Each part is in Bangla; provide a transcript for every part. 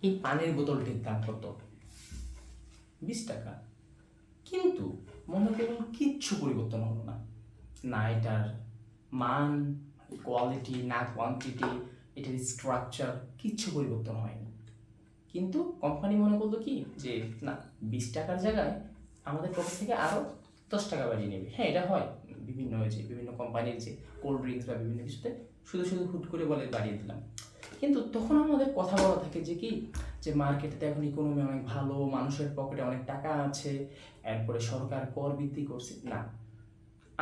এই পানির বোতলটির দাম কত? 20 টাকা। কিন্তু মনে করুন কিচ্ছু পরিবর্তন হলো না, না এটার মান, কোয়ালিটি, না কোয়ান্টিটি, এটার স্ট্রাকচার কিচ্ছু পরিবর্তন হয়নি। কিন্তু কোম্পানি মনে করলো কি যে না, 20 টাকার জায়গায় আমাদের পকেট থেকে আরও 10 টাকা বাড়িয়ে নেবে। হ্যাঁ, এটা হয় বিভিন্ন কোম্পানির যে কোল্ড ড্রিঙ্কস বা বিভিন্ন কিছুতে শুধু শুধু হুট করে বলে বাড়িয়ে দিলাম। কিন্তু তখন আমাদের কথা বলা থাকে যে কি, যে মার্কেটে এখন ইকোনমি অনেক ভালো, মানুষের পকেটে অনেক টাকা আছে, এরপরে সরকার কর বৃদ্ধি করছে। না,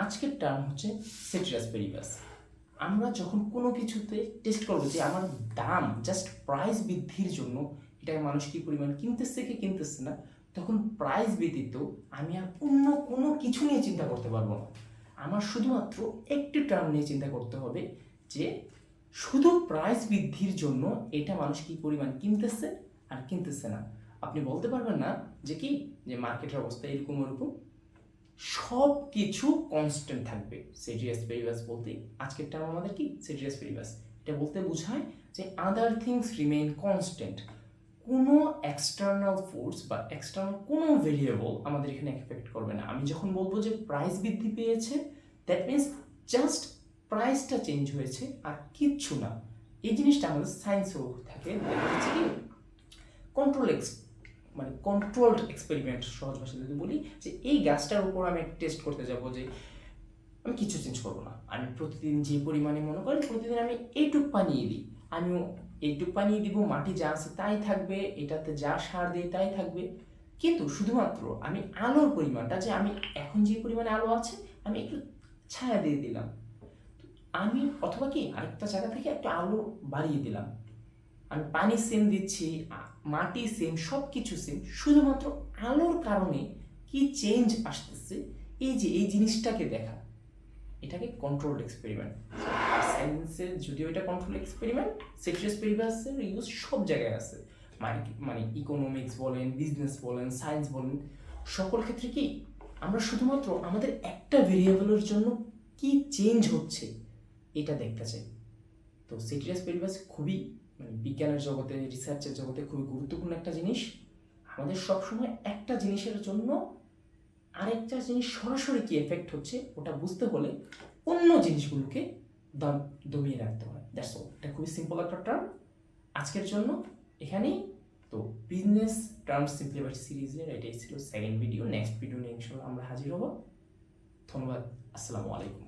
আজকের টার্ম হচ্ছে সেট্রাস পেরিবাস। আমরা যখন কোনো কিছুতে টেস্ট করবো যে আমার দাম জাস্ট প্রাইস বৃদ্ধির জন্য এটা মানুষ কি পরিমাণ কিনতেছে কি কিনতেছে না, তখন প্রাইস ব্যতীত আমি আর অন্য কোনো কিছু নিয়ে চিন্তা করতে পারবো না। আমার শুধুমাত্র একটি টার্ম নিয়ে চিন্তা করতে হবে যে শুধু প্রাইস বৃদ্ধির জন্য এটা মানুষ কি পরিমাণ কিনতেছে আর কিনতেছে না। আপনি বলতে পারবেন না যে কি, যে মার্কেটের অবস্থা এরকম ওরকম, সব কিছু কনস্ট্যান্ট থাকবে। সেট্রাস পেরিবাস বলতে আজকের টার্ম আমাদের কি সেট্রাস পেরিবাস, এটা বলতে বোঝায় যে আদার থিংস রিমেইন কনস্ট্যান্ট। কোনো এক্সটার্নাল ফোর্স বা এক্সটার্নাল কোনো ভেরিয়েবল আমাদের এখানে এফেক্ট করবে না। আমি যখন বলবো যে প্রাইস বৃদ্ধি পেয়েছে, দ্যাট মিনস জাস্ট প্রাইসটা চেঞ্জ হয়েছে আর কিচ্ছু না। এই জিনিসটা আমাদের সায়েন্সেও থাকে, দেখা যাচ্ছে কি কন্ট্রোল মানে কন্ট্রোলড এক্সপেরিমেন্ট, সহজ ভাষায় যদি বলি যে এই গাছটার উপর আমি টেস্ট করতে যাব যে আমি কিছু চেঞ্জ করবো না, আমি প্রতিদিন যে পরিমাণে মনে করেন প্রতিদিন আমি এইটুক পানিয়ে দিই, আমিও এইটুক পানিয়ে দিব, মাটি যা আছে তাই থাকবে, এটাতে যা সার দিই তাই থাকবে। কিন্তু শুধুমাত্র আমি আলোর পরিমাণটা, যে আমি এখন যে পরিমাণে আলো আছে আমি একটু ছায়া দিয়ে দিলাম, আমি অথবা কি আরেকটা জায়গা থেকে একটা আলো বাড়িয়ে দিলাম, আমি পানি সেম দিচ্ছি, মাটি সেম, সব কিছু সেম, শুধুমাত্র আলোর কারণে কি চেঞ্জ আসতেছে, এই যে এই জিনিসটাকে দেখা, এটাকে কন্ট্রোলড এক্সপেরিমেন্ট। সায়েন্সের যদিও এটা কন্ট্রোল এক্সপেরিমেন্ট, সেট্রাস পেরিবাসের ইউজ সব জায়গায় আছে। মানে ইকোনমিক্স বলেন, বিজনেস বলেন, সায়েন্স বলেন, সকল ক্ষেত্রে কি আমরা শুধুমাত্র আমাদের একটা ভেরিয়েবলের জন্য কি চেঞ্জ হচ্ছে এটা দেখতে চাই। তো সেট্রাস পেরিবাস খুবই বিজ্ঞানের জগতে, রিসার্চের জগতে খুবই গুরুত্বপূর্ণ একটা জিনিস। আমাদের সবসময় একটা জিনিসের জন্য আরেকটা জিনিস সরাসরি কি এফেক্ট হচ্ছে ওটা বুঝতে হলে অন্য জিনিসগুলোকে দমিয়ে রাখতে হয়। That's all. এটা খুবই সিম্পল একটা টার্ম আজকের জন্য এখানেই। তো বিজনেস টার্ম সিম্পলিফাইড সিরিজের এটাই ছিল সেকেন্ড ভিডিও। নেক্সট ভিডিও নিয়ে ইনশাল্লাহ আমরা হাজির হব। ধন্যবাদ। আসসালামু আলাইকুম।